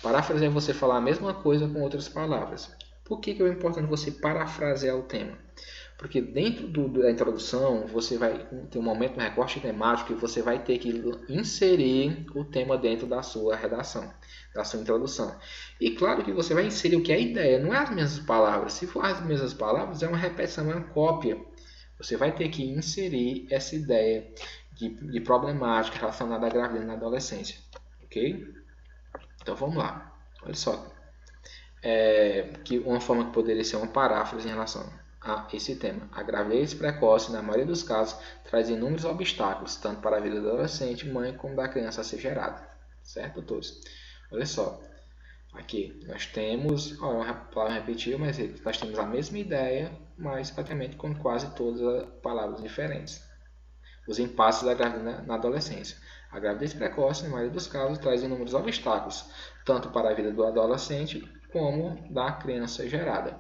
Paráfrase é você falar a mesma coisa com outras palavras. Por que é importante você parafrasear o tema? Porque dentro da introdução, você vai ter um momento no recorte temático e você vai ter que inserir o tema dentro da sua redação, da sua introdução. E claro que você vai inserir o que é a ideia, não é as mesmas palavras. Se for as mesmas palavras, é uma repetição, é uma cópia. Você vai ter que inserir essa ideia de problemática relacionada à gravidez na adolescência. Ok? Então vamos lá. Olha só. Que uma forma que poderia ser uma paráfrase em relação a esse tema. A gravidez precoce, na maioria dos casos, traz inúmeros obstáculos, tanto para a vida do adolescente, mãe, como da criança a ser gerada. Certo, todos? Olha só. Aqui nós temos, uma palavra repetida, mas nós temos a mesma ideia, mas praticamente com quase todas as palavras diferentes. Os impasses da gravidez na adolescência. A gravidez precoce, na maioria dos casos, traz inúmeros obstáculos, tanto para a vida do adolescente como da criança gerada.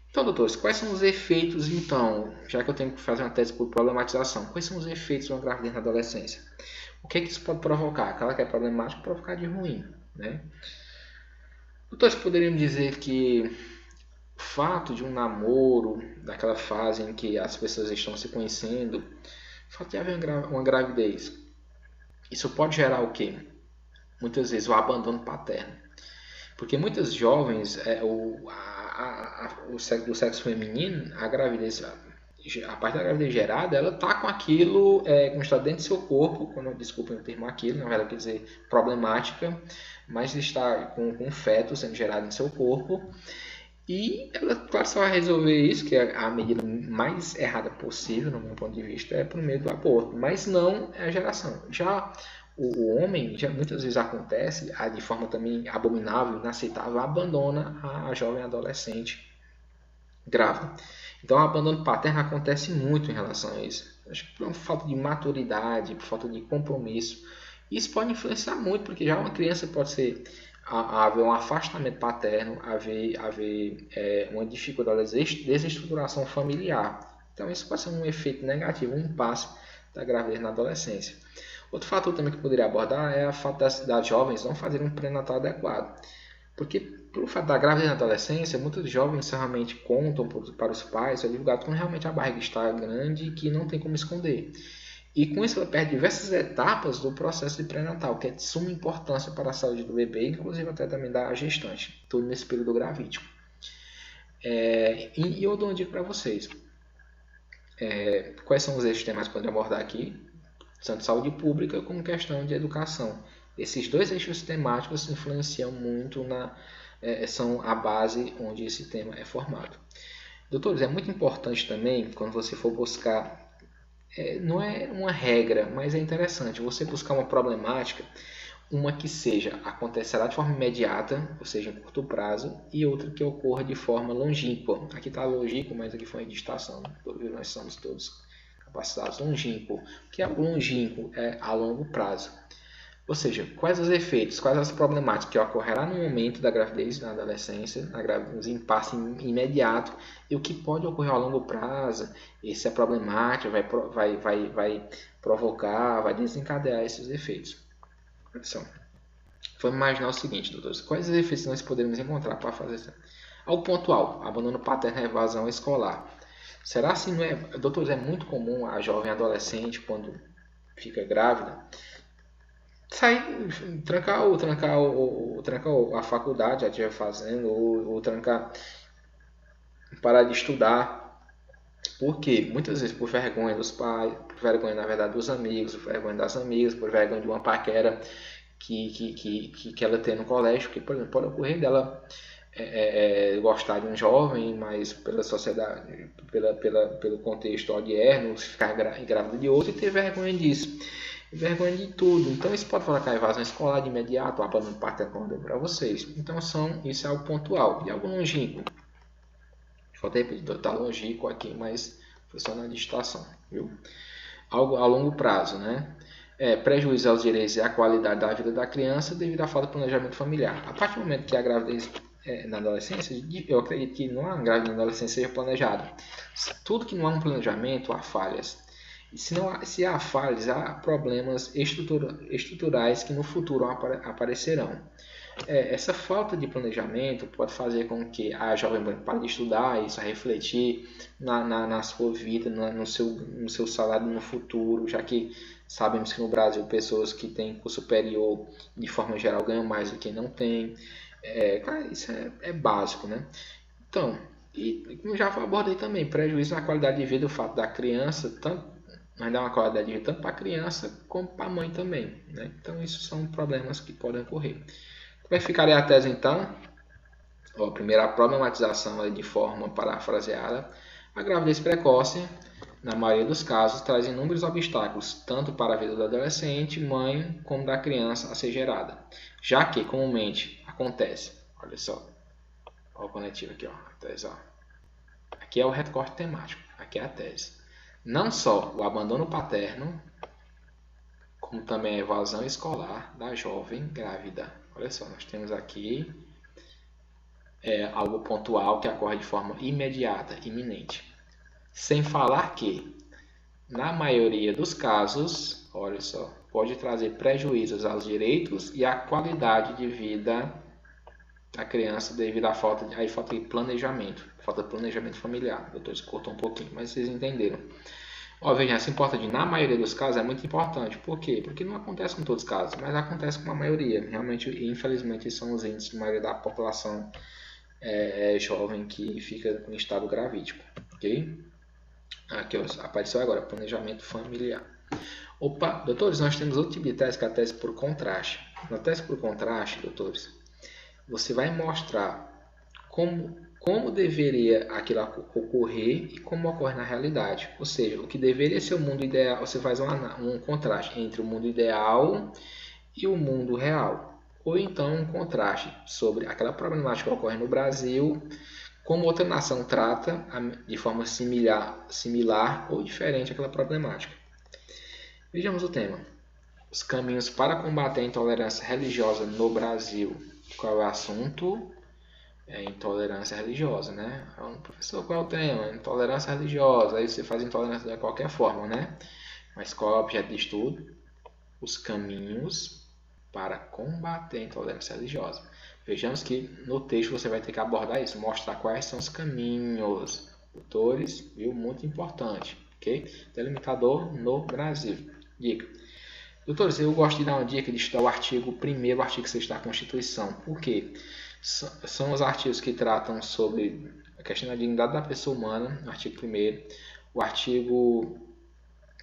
Então, doutores, quais são os efeitos, então, já que eu tenho que fazer uma tese por problematização, quais são os efeitos de uma gravidez na adolescência? O que isso pode provocar? Aquela que é problemática, provocar de ruim, né? Doutores, poderíamos dizer que o fato de um namoro, daquela fase em que as pessoas estão se conhecendo, o fato de haver uma gravidez, isso pode gerar o quê? Muitas vezes o abandono paterno. Porque muitas jovens, do sexo feminino, a gravidez, a parte da gravidez gerada, ela está com aquilo, como está dentro do seu corpo, desculpem o termo aquilo, na verdade quer dizer problemática, mas está com um feto sendo gerado em seu corpo. E ela, claro, só vai resolver isso, que é a medida mais errada possível, no meu ponto de vista, é por meio do aborto, mas não é a geração. Já o homem, já muitas vezes acontece, de forma também abominável, inaceitável, abandona a jovem adolescente grávida. Então, o abandono paterno acontece muito em relação a isso. Acho que por falta de maturidade, por falta de compromisso. Isso pode influenciar muito, porque já uma criança pode ser haver um afastamento paterno, haver uma dificuldade de desestruturação familiar. Então, isso pode ser um efeito negativo, um impasse da gravidez na adolescência. Outro fator também que eu poderia abordar é a falta das jovens não fazerem um pré-natal adequado. Porque, pelo fato da gravidez na adolescência, muitos jovens realmente contam para os pais, é divulgado quando realmente a barriga está grande e que não tem como esconder. E com isso ela perde diversas etapas do processo de pré-natal, que é de suma importância para a saúde do bebê, inclusive até também da gestante, tudo nesse período gravídico. E eu dou uma dica para vocês. Quais são os eixos temáticos que podemos abordar aqui? Tanto saúde pública como questão de educação. Esses dois eixos temáticos influenciam muito, são a base onde esse tema é formado. Doutores, é muito importante também, quando você for buscar, não é uma regra, mas é interessante, você buscar uma problemática, uma que acontecerá de forma imediata, ou seja, em curto prazo, e outra que ocorra de forma longínqua. Aqui está longínquo, mas aqui foi de estação, nós somos todos capacitados. Longínquo. O que é longínquo? É a longo prazo. Ou seja, quais os efeitos, quais as problemáticas que ocorrerá no momento da gravidez, na adolescência, os impasses imediatos, e o que pode ocorrer a longo prazo, essa problemática vai provocar, vai desencadear esses efeitos. Então, vamos imaginar o seguinte, doutores, quais os efeitos nós podemos encontrar para fazer isso? Algo pontual, abandono paterno e evasão escolar. Será assim, não é? Doutores, é muito comum a jovem adolescente, quando fica grávida, trancar a faculdade, já estiver fazendo, ou trancar, parar de estudar. Por quê? Muitas vezes por vergonha dos pais, por vergonha, na verdade, dos amigos, por vergonha das amigas, por vergonha de uma paquera que ela tem no colégio, que, por exemplo, pode ocorrer dela gostar de um jovem, mas pela sociedade, pelo contexto odierno, ficar grávida de outro e ter vergonha disso. Vergonha de tudo. Então isso pode provocar evasão escolar de imediato, o abandono paterno, como eu dei para vocês. Então isso é algo pontual. E algo longínquo. Falta repetir, está longínquo aqui, mas foi só na digitação, viu? Algo a longo prazo, né? Prejuízo aos direitos e à qualidade da vida da criança devido à falta de planejamento familiar. A partir do momento que a gravidez na adolescência, eu acredito que não há gravidez na adolescência seja planejada. Tudo que não há um planejamento, há falhas. Se há falhas, há problemas estruturais que no futuro aparecerão. Essa falta de planejamento pode fazer com que a jovem pare de estudar, isso a refletir na sua vida, no seu salário no futuro, já que sabemos que no Brasil pessoas que têm curso superior, de forma geral, ganham mais do que não têm. Isso é básico, né? Então, e como eu já abordei também, prejuízo na qualidade de vida, o fato da criança, mas dá uma qualidade de vida tanto para a criança como para a mãe também, né? Então, isso são problemas que podem ocorrer. Como é que ficaria a tese então? Primeiro, a problematização de forma parafraseada. A gravidez precoce, na maioria dos casos, traz inúmeros obstáculos, tanto para a vida do adolescente, mãe, como da criança a ser gerada. Já que, comumente, acontece, olha só, olha o conectivo aqui, a tese, aqui é o recorte temático, aqui é a tese. Não só o abandono paterno, como também a evasão escolar da jovem grávida. Olha só, nós temos aqui algo pontual que ocorre de forma imediata, iminente. Sem falar que, na maioria dos casos, olha só, pode trazer prejuízos aos direitos e à qualidade de vida da criança devido à falta de planejamento, falta de planejamento familiar. O doutor cortou um pouquinho, mas vocês entenderam. Veja, essa importância na maioria dos casos é muito importante. Por quê? Porque não acontece com todos os casos, mas acontece com a maioria. Realmente, infelizmente, são os índices de maioria da população jovem que fica em estado gravídico. Ok? Aqui apareceu agora, planejamento familiar. Opa, doutores, nós temos outro tipo de tese, que é a tese por contraste. Na tese por contraste, doutores, você vai mostrar como deveria aquilo ocorrer e como ocorre na realidade. Ou seja, o que deveria ser o mundo ideal, você faz um contraste entre o mundo ideal e o mundo real. Ou então um contraste sobre aquela problemática que ocorre no Brasil, como outra nação trata de forma similar ou diferente aquela problemática. Vejamos o tema. Os caminhos para combater a intolerância religiosa no Brasil. Qual é o assunto? Intolerância religiosa, né? Professor, qual é o tema? Intolerância religiosa. Aí você faz intolerância de qualquer forma, né? Mas qual é o objeto de estudo? Os caminhos para combater a intolerância religiosa. Vejamos que no texto você vai ter que abordar isso, mostrar quais são os caminhos. Autores, viu? Muito importante, ok? Delimitador no Brasil. Dica. Doutores, eu gosto de dar uma dica de estudar o artigo 1º, o artigo 6 da Constituição. Por quê? São os artigos que tratam sobre a questão da dignidade da pessoa humana, no artigo 1º. O artigo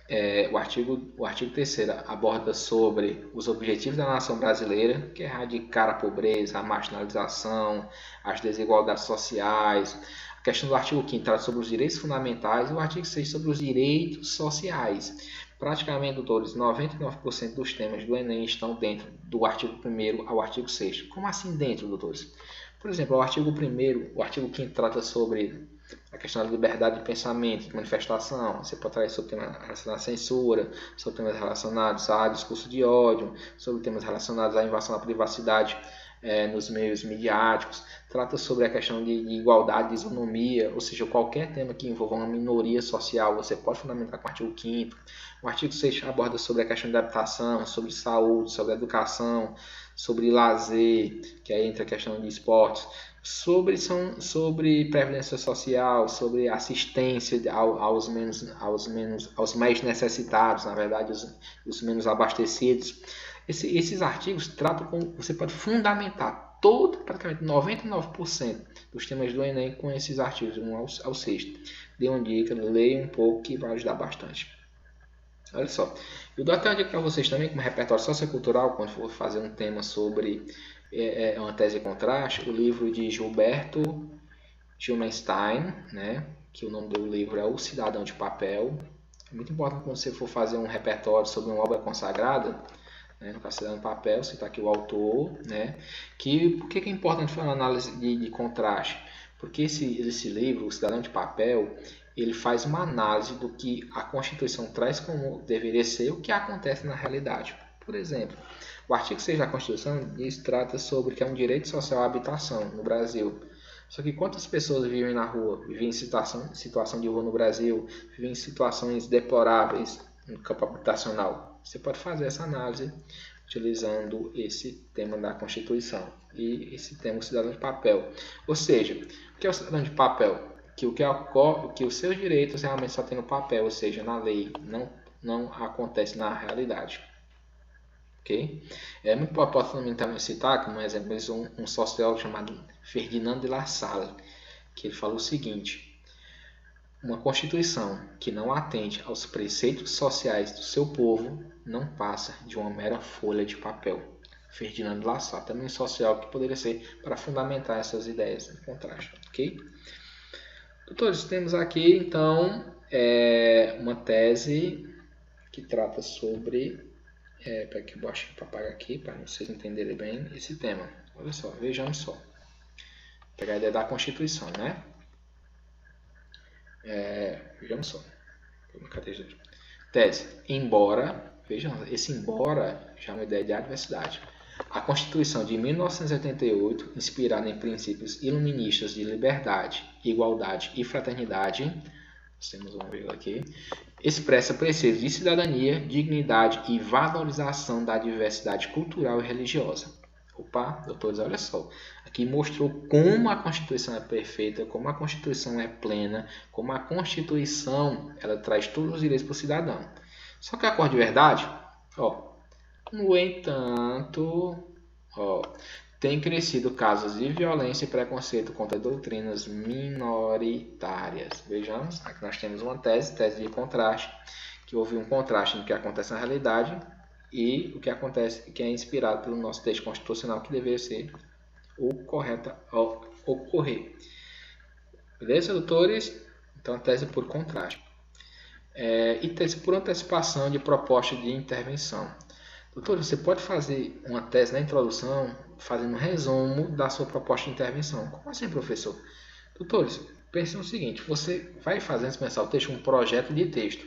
3º aborda sobre os objetivos da nação brasileira, que é erradicar a pobreza, a marginalização, as desigualdades sociais. A questão do artigo 5º trata sobre os direitos fundamentais e o artigo 6 sobre os direitos sociais. Praticamente, doutores, 99% dos temas do Enem estão dentro do artigo 1º ao artigo 6º. Como assim dentro, doutores? Por exemplo, o artigo 1º, o artigo 5º trata sobre a questão da liberdade de pensamento, de manifestação. Você pode trazer sobre temas relacionados à censura, sobre temas relacionados a discurso de ódio, sobre temas relacionados à invasão da privacidade nos meios midiáticos. Trata sobre a questão de igualdade, de isonomia, ou seja, qualquer tema que envolva uma minoria social, você pode fundamentar com o artigo 5º. O artigo 6 aborda sobre a questão da habitação, sobre saúde, sobre educação, sobre lazer, que aí entra a questão de esportes, sobre previdência social, sobre assistência aos mais necessitados, na verdade, os menos abastecidos. Esses artigos tratam como você pode fundamentar praticamente 99% dos temas do Enem com esses artigos, 1 ao 6º. Dê uma dica, leia um pouco que vai ajudar bastante. Olha só, eu dou até uma dica para vocês também, como repertório sociocultural, quando for fazer um tema sobre uma tese de contraste, o livro de Gilberto Gilmenstein, né, que o nome do livro é O Cidadão de Papel. É muito importante quando você for fazer um repertório sobre uma obra consagrada, no caso Cidadão de Papel, citar aqui o autor, né, por que é importante fazer uma análise de contraste? Porque esse livro, O Cidadão de Papel, ele faz uma análise do que a Constituição traz como deveria ser o que acontece na realidade. Por exemplo, o artigo 6 da Constituição trata sobre que é um direito social à habitação no Brasil. Só que quantas pessoas vivem na rua, vivem em situação de rua no Brasil, vivem em situações deploráveis no campo habitacional? Você pode fazer essa análise utilizando esse tema da Constituição e esse tema do cidadão de papel. Ou seja, o que é o cidadão de papel? Que os seus direitos realmente só tem no papel, ou seja, na lei, não acontece na realidade. Ok? É muito importante também citar, como exemplo, um sociólogo chamado Ferdinand de La Salle, que ele falou o seguinte: uma Constituição que não atende aos preceitos sociais do seu povo não passa de uma mera folha de papel. Ferdinand de La Salle, também um sociólogo que poderia ser para fundamentar essas ideias em contraste. Ok? Doutores, temos aqui então uma tese que trata sobre... para que eu baixo para apagar aqui, para vocês entenderem bem esse tema. Olha só, vejamos só. Vou pegar a ideia da Constituição, né? Vejamos só. Tese. Embora, vejam, esse embora já é uma ideia de adversidade. A Constituição de 1988, inspirada em princípios iluministas de liberdade, igualdade e fraternidade, nós temos uma vírgula aqui, expressa preceitos de cidadania, dignidade e valorização da diversidade cultural e religiosa. Opa, doutores, olha só. Aqui mostrou como a Constituição é perfeita, como a Constituição é plena, como a Constituição ela traz todos os direitos para o cidadão. Só que a cor de verdade, no entanto, tem crescido casos de violência e preconceito contra doutrinas minoritárias. Vejamos, aqui nós temos uma tese de contraste, que houve um contraste no que acontece na realidade e o que acontece, que é inspirado pelo nosso texto constitucional, que deveria ser o correto ao ocorrer. Beleza, doutores? Então, tese por contraste. E tese por antecipação de proposta de intervenção. Doutor, você pode fazer uma tese na introdução fazendo um resumo da sua proposta de intervenção. Como assim, professor? Doutores, pense no seguinte, você vai fazer, antes de começar o texto, um projeto de texto.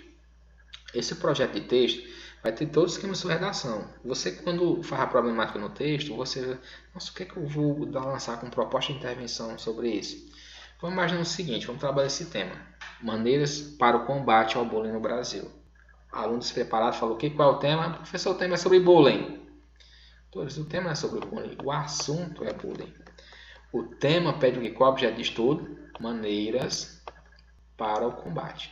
Esse projeto de texto vai ter todo o esquema de sua redação. Você, quando faz a problemática no texto, você... Nossa, o que é que eu vou lançar com proposta de intervenção sobre isso? Vamos imaginar o seguinte, vamos trabalhar esse tema. Maneiras para o combate ao bullying no Brasil. Aluno despreparado falou, qual é o tema? Professor, o tema é sobre bullying. Todos, o tema é sobre bullying. O assunto é bullying. O tema pede o que? Qual objeto de estudo? Maneiras para o combate.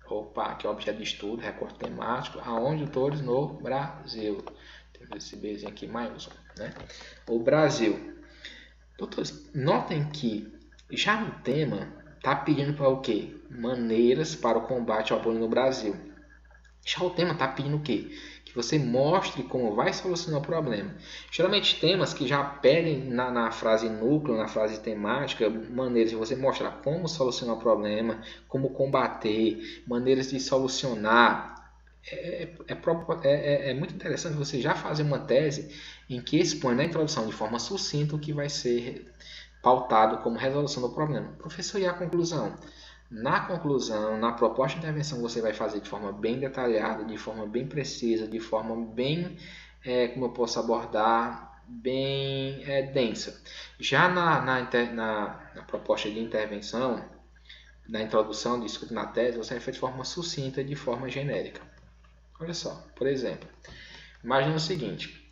Opa, que é o objeto de estudo, recorte temático. Aonde, doutores? No Brasil. Temos esse Bzinho aqui maiúsculo, né? O Brasil. Doutores, notem que já no tema está pedindo para o quê? Maneiras para o combate ao bullying no Brasil. Já o tema está pedindo o quê? Que você mostre como vai solucionar o problema. Geralmente temas que já pedem na frase núcleo, na frase temática, maneiras de você mostrar como solucionar o problema, como combater, maneiras de solucionar. É muito interessante você já fazer uma tese em que expõe na introdução de forma sucinta o que vai ser pautado como resolução do problema. Professor, e a conclusão? Na conclusão, na proposta de intervenção, você vai fazer de forma bem detalhada, de forma bem precisa, de forma bem, como eu posso abordar, bem densa. Já na proposta de intervenção, na introdução, desculpe, na tese, você vai fazer de forma sucinta e de forma genérica. Olha só, por exemplo, imagine o seguinte.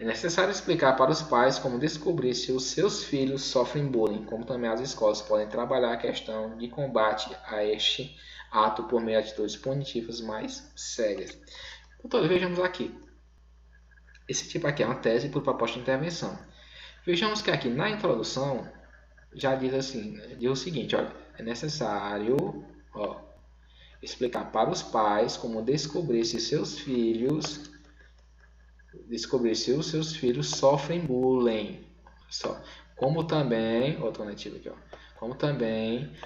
É necessário explicar para os pais como descobrir se os seus filhos sofrem bullying, como também as escolas podem trabalhar a questão de combate a este ato por meio de atitudes punitivas mais sérias. Então, vejamos aqui. Esse tipo aqui é uma tese por proposta de intervenção. Vejamos que aqui na introdução já diz o seguinte, olha, é necessário explicar para os pais como descobrir se os seus filhos sofrem bullying. Como também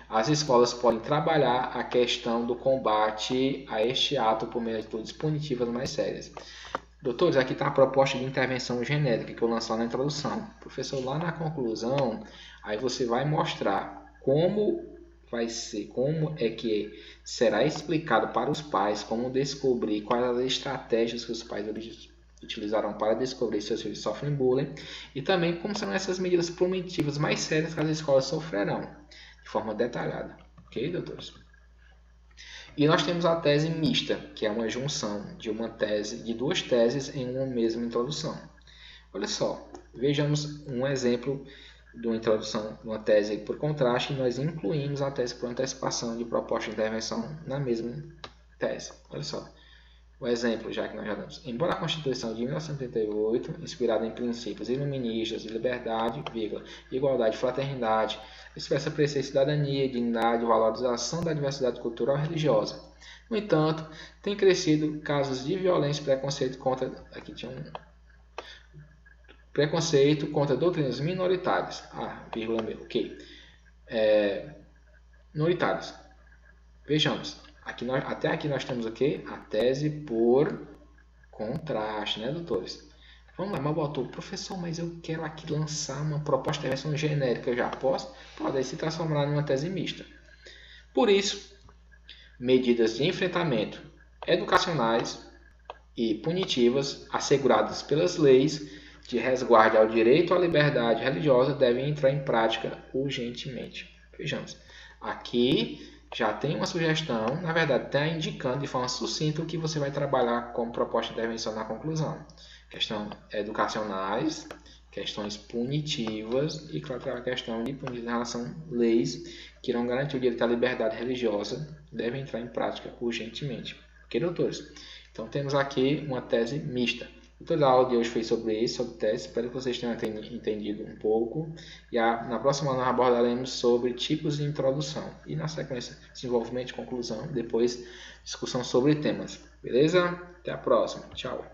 as escolas podem trabalhar a questão do combate a este ato por meio de atitudes punitivas mais sérias. Doutores, aqui está a proposta de intervenção genérica que eu lancei na introdução. Professor, lá na conclusão, aí você vai mostrar como é que será explicado para os pais como descobrir quais as estratégias que os pais utilizaram para descobrir se seus filhos sofrem bullying e também como serão essas medidas punitivas mais sérias que as escolas sofrerão, de forma detalhada. Ok, doutores? E nós temos a tese mista, que é uma junção de duas teses em uma mesma introdução. Olha só, vejamos um exemplo de uma introdução de uma tese por contraste, e nós incluímos a tese por antecipação de proposta de intervenção na mesma tese. Olha só, o exemplo, já que nós já damos. Embora a Constituição de 1988, inspirada em princípios iluministas de liberdade, igualdade e fraternidade, expressa preceito de cidadania, dignidade e valorização da diversidade cultural e religiosa. No entanto, tem crescido casos de violência e preconceito contra... Aqui tinha preconceito contra doutrinas minoritárias. Ok. Minoritárias. Vejamos. Até aqui nós temos o quê? A tese por contraste, né, doutores? Vamos lá, mas botou, professor, mas eu quero aqui lançar uma proposta de intervenção genérica, eu já posso? Pode se transformar numa tese mista. Por isso, medidas de enfrentamento educacionais e punitivas asseguradas pelas leis de resguardo ao direito à liberdade religiosa devem entrar em prática urgentemente. Vejamos, aqui já tem uma sugestão, na verdade está indicando de forma sucinta o que você vai trabalhar como proposta de intervenção na conclusão. Questões educacionais, questões punitivas e, claro, a questão de punição em relação a leis que irão garantir o direito à liberdade religiosa devem entrar em prática urgentemente. Ok, doutores? Então temos aqui uma tese mista. Toda a aula de hoje foi sobre isso, sobre tese. Espero que vocês tenham entendido um pouco. E na próxima aula nós abordaremos sobre tipos de introdução. E na sequência, desenvolvimento e conclusão. Depois, discussão sobre temas. Beleza? Até a próxima. Tchau.